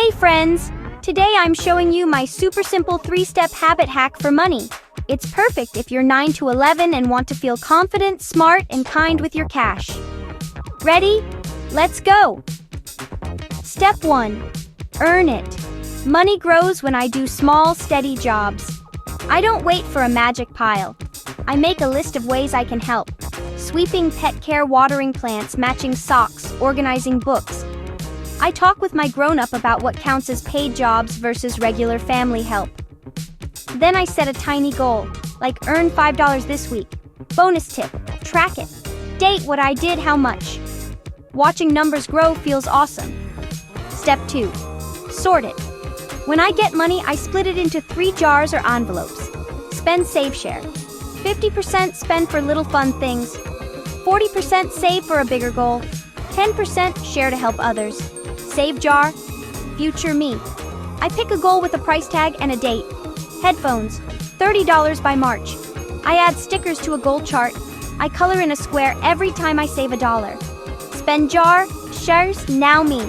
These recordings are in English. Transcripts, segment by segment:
Hey friends! Today I'm showing you my super simple 3-step habit hack for money. It's perfect if you're 9 to 11 and want to feel confident, smart, and kind with your cash. Ready? Let's go! Step 1. Earn it. Money grows when I do small, steady jobs. I don't wait for a magic pile. I make a list of ways I can help. Sweeping pet care, watering plants, matching socks, organizing books. I talk with my grown-up about what counts as paid jobs versus regular family help. Then I set a tiny goal, like earn $5 this week. Bonus tip, track it. Date what I did, how much. Watching numbers grow feels awesome. Step 2. Sort it. When I get money, I split it into 3 jars or envelopes. Spend, save, share. 50% spend for little fun things. 40% save for a bigger goal. 10% share to help others. Save jar, future me. I pick a goal with a price tag and a date. Headphones, $30 by March. I add stickers to a goal chart. I color in a square every time I save $1. Spend jar, shares, now me.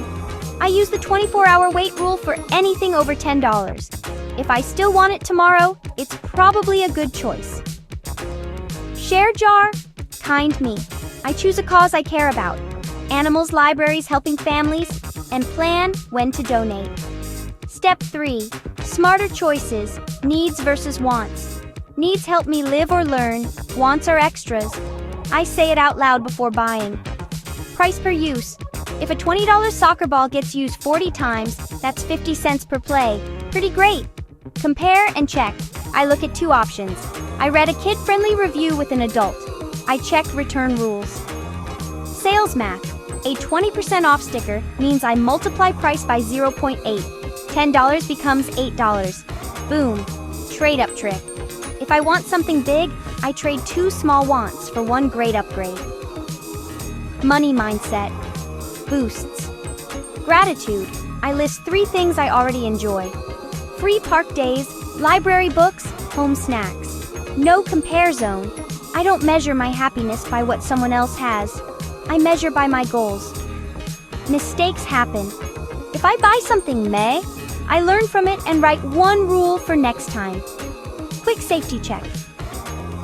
I use the 24-hour wait rule for anything over $10. If I still want it tomorrow, it's probably a good choice. Share jar, kind me. I choose a cause I care about. Animals, libraries, helping families, and plan when to donate. Step 3. Smarter choices, needs versus wants. Needs help me live or learn, wants are extras. I say it out loud before buying. Price per use. If a $20 soccer ball gets used 40 times, that's 50 cents per play. Pretty great. Compare and check. I look at 2 options. I read a kid-friendly review with an adult. I check return rules. Sales math. A 20% off sticker means I multiply price by 0.8. $10 becomes $8. Boom. Trade up trick. If I want something big, I trade 2 small wants for 1 great upgrade. Money mindset. Boosts. Gratitude. I list 3 things I already enjoy. Free park days, library books, home snacks. No compare zone. I don't measure my happiness by what someone else has. I measure by my goals. Mistakes happen. If I buy something meh, I learn from it and write 1 rule for next time. Quick safety check.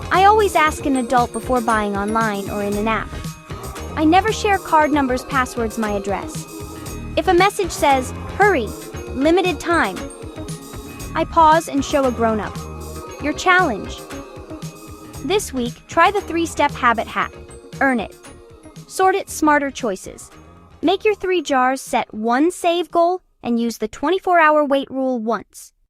I always ask an adult before buying online or in an app. I never share card numbers, passwords, my address. If a message says, hurry, limited time, I pause and show a grown-up. Your challenge. This week, try the 3-step habit hack. Earn it. Sort it, smarter choices. Make your 3 jars, set 1 save goal, and use the 24-hour wait rule once.